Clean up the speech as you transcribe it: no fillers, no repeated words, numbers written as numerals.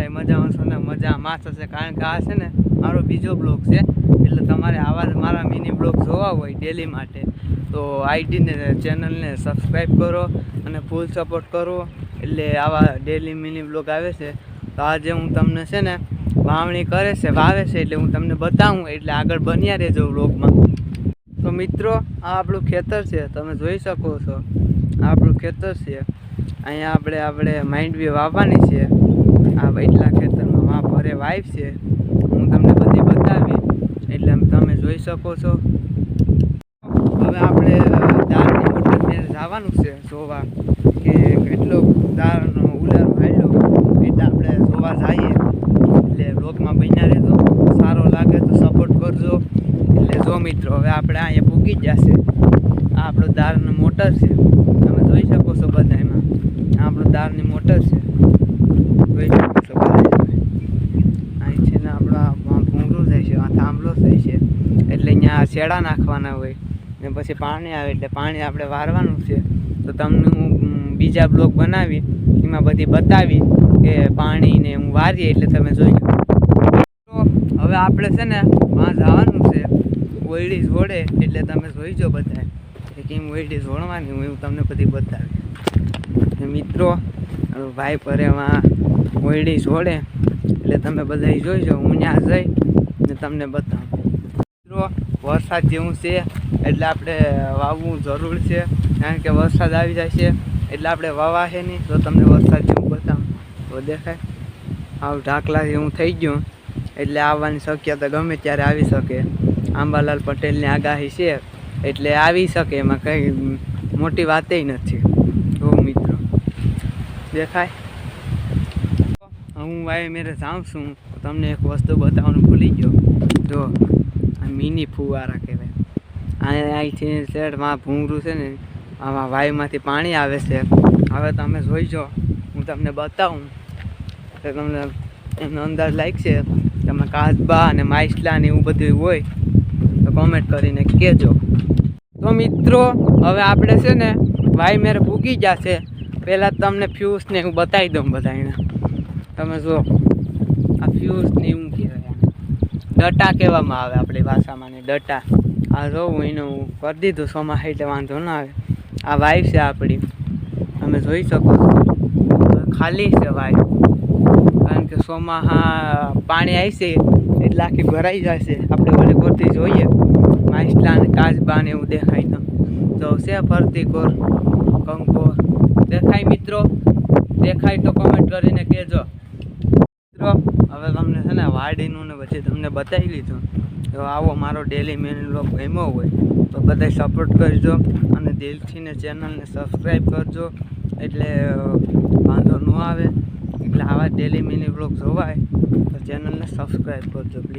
ભાઈ મજામાં છો ને? મજામાં થશે, કારણ કે આ છે ને મારો બીજો બ્લોગ છે. એટલે તમારે આવા જ મારા મિની બ્લોગ જોવા હોય ડેલી માટે તો આઈડીને ચેનલને સબસ્ક્રાઈબ કરો અને ફૂલ સપોર્ટ કરો. એટલે આવા ડેલી મિની બ્લોગ આવે છે. તો આજે હું તમને છે ને વાવણી વાવે છે એટલે હું તમને બતાવું, એટલે આગળ બન્યા રહેજો બ્લોગમાં. તો મિત્રો, આ આપણું ખેતર છે, તમે જોઈ શકો છો. આ આપણું ખેતર છે. અહીંયા આપણે માંડવી વાવવાની છે. આ એટલા ખેતરમાં ભરે વાવ છે. હું તમને બધી બતાવી એટલે તમે જોઈ શકો છો. હવે આપણે દાળની મોટર મેં જવાનું છે જોવા કે કેટલો દાળનો ઉલારો આવ્યો, એટલે આપણે જોવા જઈએ. એટલે બ્લોગમાં બન્યા રહેજો, સારો લાગે તો સપોર્ટ કરજો. એટલે જો મિત્રો, હવે આપણે અહીંયા પૂગી જ જશે. આ આપણું દાળનું મોટર છે, તમે જોઈ શકો છો બધા. એમાં આ આપણું દાળની મોટર છે, જોઈ શકો છો બધા. અહીં છે ને આપણા ભૂંગળું થાય છે, આ થાંભલો થાય છે. એટલે અહીંયા શેડા નાખવાના હોય ને પછી પાણી આવે એટલે પાણી આપણે વારવાનું છે. તો તમને હું બીજા બ્લોગ બનાવી એમાં બધી બતાવી કે પાણીને હું વારીએ, એટલે તમે જોઈ લો. તો હવે આપણે છે ને વાં જવાનું છે ઓયડી જોડે, એટલે તમે જોઈજો બધા કે કેમ ઓયડી જોડવાની હું તમને બધી બતાવી. મિત્રો, ભાઈ પરેમાં ઓયડી જોડે એટલે તમે બધા જોઈજો. હું ત્યાં જઈ ને તમને બતાવું. મિત્રો, વરસાદ જેવું છે એટલે આપણે વાવવું જરૂર છે, કારણ કે વરસાદ આવી જાય છે એટલે આપણે વાવાશે નહીં. તો તમને વરસાદ જેવું બતાવું તો દેખાય આવું ઢાકલા જેવું થઈ ગયું, એટલે આવવાની શક્યતા ગમે ત્યારે આવી શકે. આંબાલાલ પટેલની આગાહી છે એટલે આવી શકે, એમાં કંઈ મોટી વાતે નથી. તો મિત્રો દેખાય. હું ભાઈ મેરે જાઉં છું, તમને એક વસ્તુ બતાવવાનું ભૂલી ગયો. જો આ મિની ફુવારા કહેવાય. અહીંથી શેડમાં ભૂંગળું છે ને, આમાં વાયુમાંથી પાણી આવે છે. હવે તમે જોઈજો, હું તમને બતાવું તો તમને એનો અંદાજ લાગશે. તમે કાચબા અને માઇસલા ને એવું બધું હોય તો કોમેન્ટ કરીને કહેજો. તો મિત્રો, હવે આપણે છે ને વાય મેરે પૂગી જશે. પહેલાં તમને ફ્યુઝ ને હું બતાવી દઉં બધાને. તમે જો આ ફ્યુઝ ને એવું કહેવાય, ડટા કહેવામાં આવે આપણી ભાષામાં ને ડટા. આ જોવું એનું કરી દીધું સોમાં, એટલે વાંધો ના આવે. આ વાય છે આપણી, તમે જોઈ શકો છો. ખાલી છે વાય, કારણ કે સોમાં પાણી આવશે એટલે આખી ભરાઈ જશે. આપણે વળી કોરથી જોઈએ માઇસલા ને કાચબા ને એવું દેખાય તો છે ફરતી કોર કંકોર દેખાય. મિત્રો દેખાય તો કોમેન્ટ કરીને કહેજો. મિત્રો, હવે તમને છે ને વાડીનું ને પછી તમને બતાવી લીધું. તો આવો મારો ડેલી મેનુ બ્લોગ ગમ્યો હોય તો બધા સપોર્ટ કરજો અને દિલથી ને ચેનલને સબસ્ક્રાઈબ કરજો, એટલે વાંધો ન આવે. એટલે આવા ડેલી મિની બ્લોગ જોવાય તો ચેનલને સબસ્ક્રાઈબ કરજો પ્લીઝ.